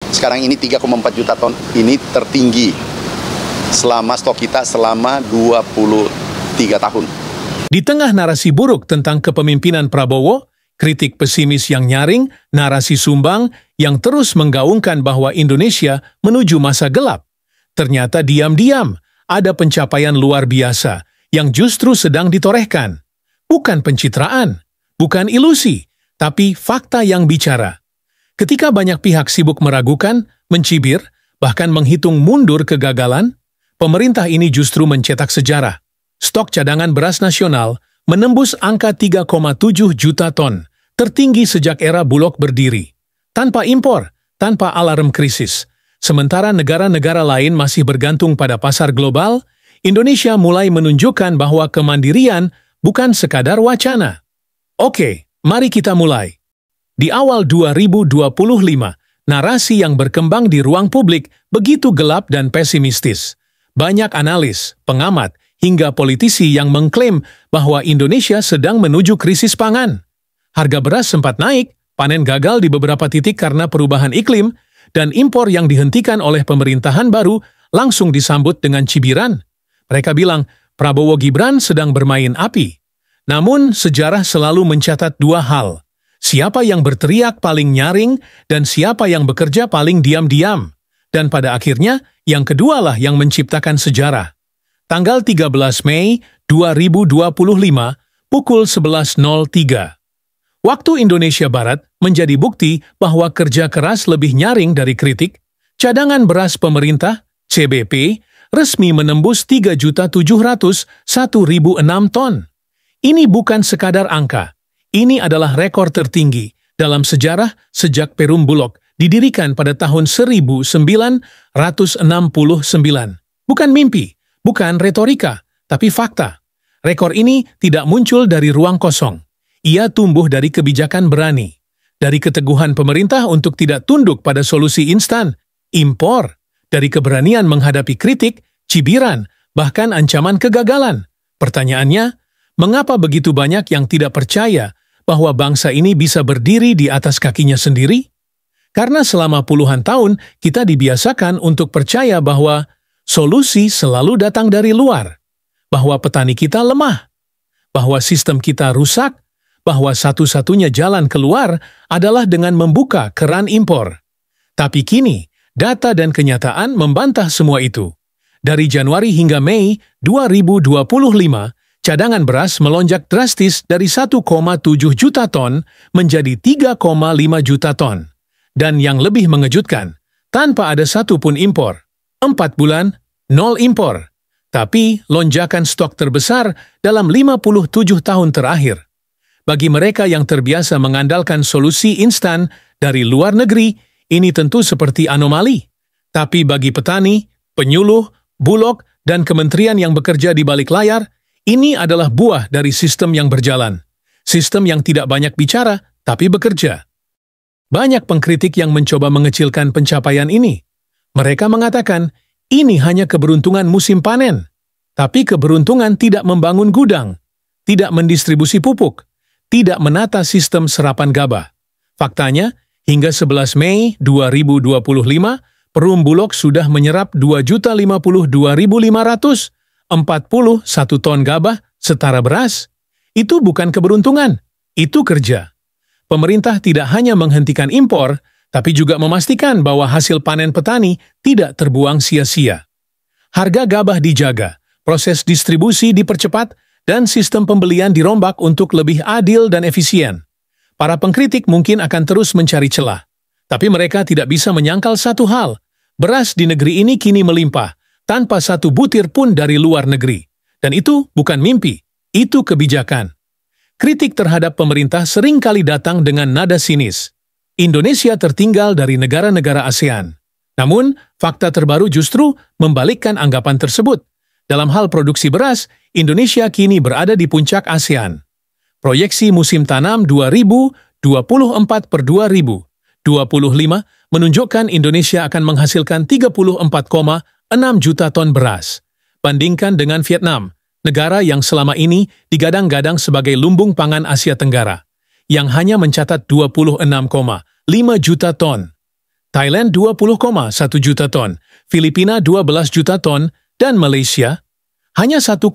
Sekarang ini 3,4 juta ton. Ini tertinggi selama stok kita selama 23 tahun. Di tengah narasi buruk tentang kepemimpinan Prabowo, kritik pesimis yang nyaring, narasi sumbang yang terus menggaungkan bahwa Indonesia menuju masa gelap, ternyata diam-diam ada pencapaian luar biasa yang justru sedang ditorehkan. Bukan pencitraan, bukan ilusi, tapi fakta yang bicara. Ketika banyak pihak sibuk meragukan, mencibir, bahkan menghitung mundur kegagalan, pemerintah ini justru mencetak sejarah. Stok cadangan beras nasional menembus angka 3,7 juta ton, tertinggi sejak era Bulog berdiri. Tanpa impor, tanpa alarm krisis. Sementara negara-negara lain masih bergantung pada pasar global, Indonesia mulai menunjukkan bahwa kemandirian bukan sekadar wacana. Oke, mari kita mulai. Di awal 2025, narasi yang berkembang di ruang publik begitu gelap dan pesimistis. Banyak analis, pengamat, hingga politisi yang mengklaim bahwa Indonesia sedang menuju krisis pangan. Harga beras sempat naik, panen gagal di beberapa titik karena perubahan iklim, dan impor yang dihentikan oleh pemerintahan baru langsung disambut dengan cibiran. Mereka bilang, Prabowo Gibran sedang bermain api. Namun, sejarah selalu mencatat dua hal. Siapa yang berteriak paling nyaring, dan siapa yang bekerja paling diam-diam. Dan pada akhirnya, yang kedualah yang menciptakan sejarah. Tanggal 13 Mei 2025, pukul 11.03. Waktu Indonesia Barat menjadi bukti bahwa kerja keras lebih nyaring dari kritik. Cadangan beras pemerintah, CBP, resmi menembus 3.701.006 ton. Ini bukan sekadar angka. Ini adalah rekor tertinggi dalam sejarah sejak Perum Bulog didirikan pada tahun 1969. Bukan mimpi. Bukan retorika, tapi fakta. Rekor ini tidak muncul dari ruang kosong. Ia tumbuh dari kebijakan berani, dari keteguhan pemerintah untuk tidak tunduk pada solusi instan, impor, dari keberanian menghadapi kritik, cibiran, bahkan ancaman kegagalan. Pertanyaannya, mengapa begitu banyak yang tidak percaya bahwa bangsa ini bisa berdiri di atas kakinya sendiri? Karena selama puluhan tahun kita dibiasakan untuk percaya bahwa solusi selalu datang dari luar, bahwa petani kita lemah, bahwa sistem kita rusak, bahwa satu-satunya jalan keluar adalah dengan membuka keran impor. Tapi kini, data dan kenyataan membantah semua itu. Dari Januari hingga Mei 2025, cadangan beras melonjak drastis dari 1,7 juta ton menjadi 3,5 juta ton. Dan yang lebih mengejutkan, tanpa ada satupun impor. 4 bulan, 0 impor. Tapi lonjakan stok terbesar dalam 57 tahun terakhir. Bagi mereka yang terbiasa mengandalkan solusi instan dari luar negeri, ini tentu seperti anomali. Tapi bagi petani, penyuluh, bulog, dan kementerian yang bekerja di balik layar, ini adalah buah dari sistem yang berjalan. Sistem yang tidak banyak bicara, tapi bekerja. Banyak pengkritik yang mencoba mengecilkan pencapaian ini. Mereka mengatakan, ini hanya keberuntungan musim panen. Tapi keberuntungan tidak membangun gudang, tidak mendistribusi pupuk, tidak menata sistem serapan gabah. Faktanya, hingga 11 Mei 2025, Perum Bulog sudah menyerap 2.052.541 ton gabah setara beras. Itu bukan keberuntungan, itu kerja. Pemerintah tidak hanya menghentikan impor, tapi juga memastikan bahwa hasil panen petani tidak terbuang sia-sia. Harga gabah dijaga, proses distribusi dipercepat, dan sistem pembelian dirombak untuk lebih adil dan efisien. Para pengkritik mungkin akan terus mencari celah, tapi mereka tidak bisa menyangkal satu hal. Beras di negeri ini kini melimpah, tanpa satu butir pun dari luar negeri. Dan itu bukan mimpi, itu kebijakan. Kritik terhadap pemerintah seringkali datang dengan nada sinis. Indonesia tertinggal dari negara-negara ASEAN. Namun, fakta terbaru justru membalikkan anggapan tersebut. Dalam hal produksi beras, Indonesia kini berada di puncak ASEAN. Proyeksi musim tanam 2024/2025 menunjukkan Indonesia akan menghasilkan 34,6 juta ton beras. Bandingkan dengan Vietnam, negara yang selama ini digadang-gadang sebagai lumbung pangan Asia Tenggara, yang hanya mencatat 26,5 juta ton. Thailand 20,1 juta ton, Filipina 12 juta ton, dan Malaysia hanya 1,75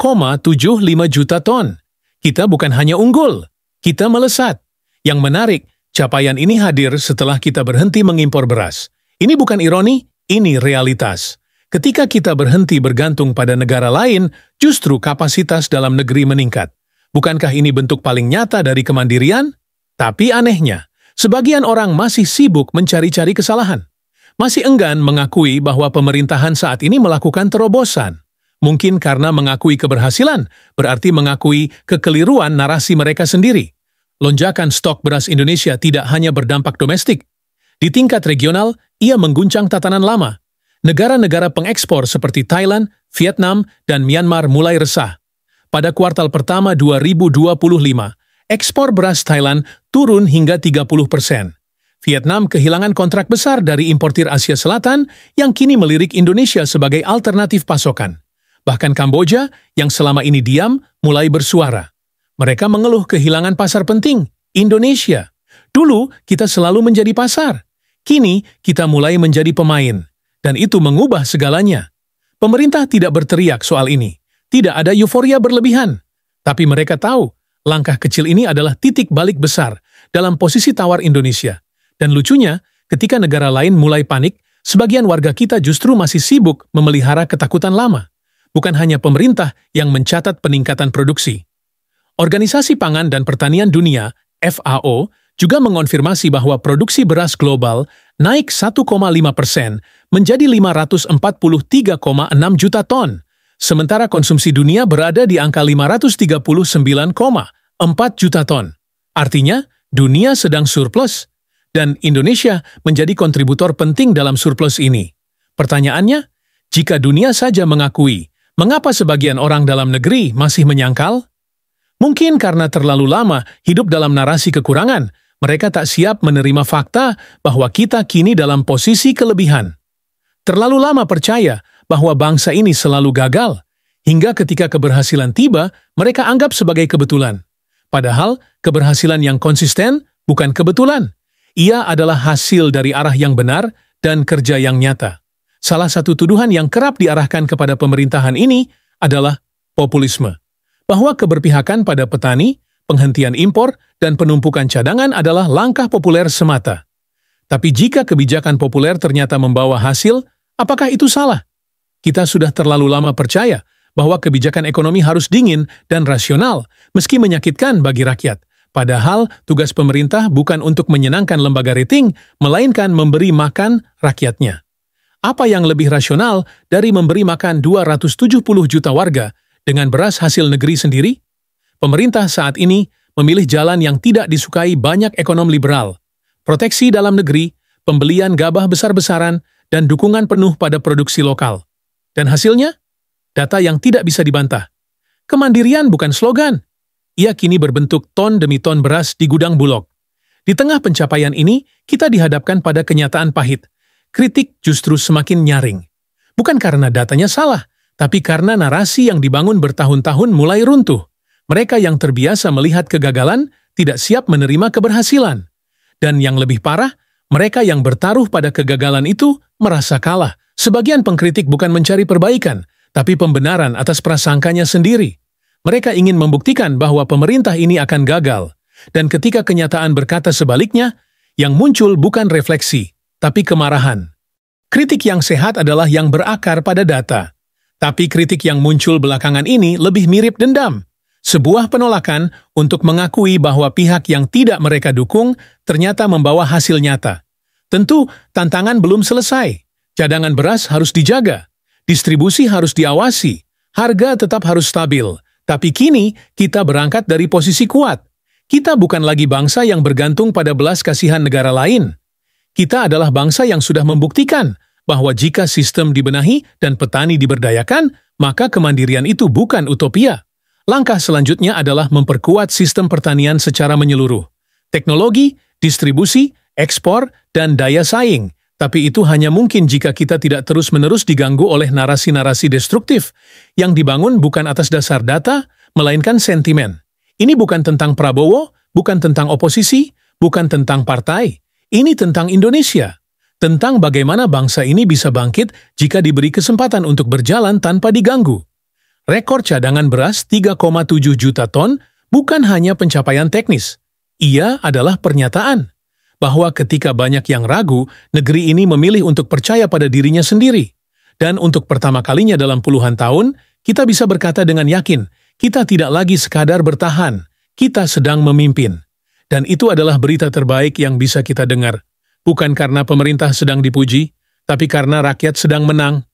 juta ton. Kita bukan hanya unggul, kita melesat. Yang menarik, capaian ini hadir setelah kita berhenti mengimpor beras. Ini bukan ironi, ini realitas. Ketika kita berhenti bergantung pada negara lain, justru kapasitas dalam negeri meningkat. Bukankah ini bentuk paling nyata dari kemandirian? Tapi anehnya, sebagian orang masih sibuk mencari-cari kesalahan. Masih enggan mengakui bahwa pemerintahan saat ini melakukan terobosan. Mungkin karena mengakui keberhasilan, berarti mengakui kekeliruan narasi mereka sendiri. Lonjakan stok beras Indonesia tidak hanya berdampak domestik. Di tingkat regional, ia mengguncang tatanan lama. Negara-negara pengekspor seperti Thailand, Vietnam, dan Myanmar mulai resah. Pada kuartal pertama 2025, ekspor beras Thailand turun hingga 30%. Vietnam kehilangan kontrak besar dari importir Asia Selatan yang kini melirik Indonesia sebagai alternatif pasokan. Bahkan Kamboja, yang selama ini diam, mulai bersuara. Mereka mengeluh kehilangan pasar penting, Indonesia. Dulu, kita selalu menjadi pasar. Kini, kita mulai menjadi pemain. Dan itu mengubah segalanya. Pemerintah tidak berteriak soal ini. Tidak ada euforia berlebihan. Tapi mereka tahu, langkah kecil ini adalah titik balik besar dalam posisi tawar Indonesia. Dan lucunya, ketika negara lain mulai panik, sebagian warga kita justru masih sibuk memelihara ketakutan lama. Bukan hanya pemerintah yang mencatat peningkatan produksi. Organisasi Pangan dan Pertanian Dunia, FAO, juga mengonfirmasi bahwa produksi beras global naik 1,5% menjadi 543,6 juta ton, sementara konsumsi dunia berada di angka 539,4 juta ton. Artinya, dunia sedang surplus, dan Indonesia menjadi kontributor penting dalam surplus ini. Pertanyaannya, jika dunia saja mengakui, mengapa sebagian orang dalam negeri masih menyangkal? Mungkin karena terlalu lama hidup dalam narasi kekurangan, mereka tak siap menerima fakta bahwa kita kini dalam posisi kelebihan. Terlalu lama percaya bahwa bangsa ini selalu gagal, hingga ketika keberhasilan tiba, mereka anggap sebagai kebetulan. Padahal, keberhasilan yang konsisten bukan kebetulan. Ia adalah hasil dari arah yang benar dan kerja yang nyata. Salah satu tuduhan yang kerap diarahkan kepada pemerintahan ini adalah populisme. Bahwa keberpihakan pada petani, penghentian impor, dan penumpukan cadangan adalah langkah populer semata. Tapi jika kebijakan populer ternyata membawa hasil, apakah itu salah? Kita sudah terlalu lama percaya bahwa kebijakan ekonomi harus dingin dan rasional, meski menyakitkan bagi rakyat. Padahal tugas pemerintah bukan untuk menyenangkan lembaga rating, melainkan memberi makan rakyatnya. Apa yang lebih rasional dari memberi makan 270 juta warga dengan beras hasil negeri sendiri? Pemerintah saat ini memilih jalan yang tidak disukai banyak ekonom liberal. Proteksi dalam negeri, pembelian gabah besar-besaran, dan dukungan penuh pada produksi lokal. Dan hasilnya? Data yang tidak bisa dibantah. Kemandirian bukan slogan. Ia kini berbentuk ton demi ton beras di gudang Bulog. Di tengah pencapaian ini, kita dihadapkan pada kenyataan pahit. Kritik justru semakin nyaring. Bukan karena datanya salah, tapi karena narasi yang dibangun bertahun-tahun mulai runtuh. Mereka yang terbiasa melihat kegagalan tidak siap menerima keberhasilan. Dan yang lebih parah, mereka yang bertaruh pada kegagalan itu merasa kalah. Sebagian pengkritik bukan mencari perbaikan, tapi pembenaran atas prasangkanya sendiri. Mereka ingin membuktikan bahwa pemerintah ini akan gagal. Dan ketika kenyataan berkata sebaliknya, yang muncul bukan refleksi, tapi kemarahan. Kritik yang sehat adalah yang berakar pada data. Tapi kritik yang muncul belakangan ini lebih mirip dendam. Sebuah penolakan untuk mengakui bahwa pihak yang tidak mereka dukung ternyata membawa hasil nyata. Tentu, tantangan belum selesai. Cadangan beras harus dijaga, distribusi harus diawasi, harga tetap harus stabil. Tapi kini, kita berangkat dari posisi kuat. Kita bukan lagi bangsa yang bergantung pada belas kasihan negara lain. Kita adalah bangsa yang sudah membuktikan bahwa jika sistem dibenahi dan petani diberdayakan, maka kemandirian itu bukan utopia. Langkah selanjutnya adalah memperkuat sistem pertanian secara menyeluruh. Teknologi, distribusi, ekspor, dan daya saing. Tapi itu hanya mungkin jika kita tidak terus-menerus diganggu oleh narasi-narasi destruktif yang dibangun bukan atas dasar data, melainkan sentimen. Ini bukan tentang Prabowo, bukan tentang oposisi, bukan tentang partai. Ini tentang Indonesia. tentang bagaimana bangsa ini bisa bangkit jika diberi kesempatan untuk berjalan tanpa diganggu. Rekor cadangan beras 3,7 juta ton bukan hanya pencapaian teknis. Ia adalah pernyataan bahwa ketika banyak yang ragu, negeri ini memilih untuk percaya pada dirinya sendiri. Dan untuk pertama kalinya dalam puluhan tahun, kita bisa berkata dengan yakin, kita tidak lagi sekadar bertahan, kita sedang memimpin. Dan itu adalah berita terbaik yang bisa kita dengar. Bukan karena pemerintah sedang dipuji, tapi karena rakyat sedang menang.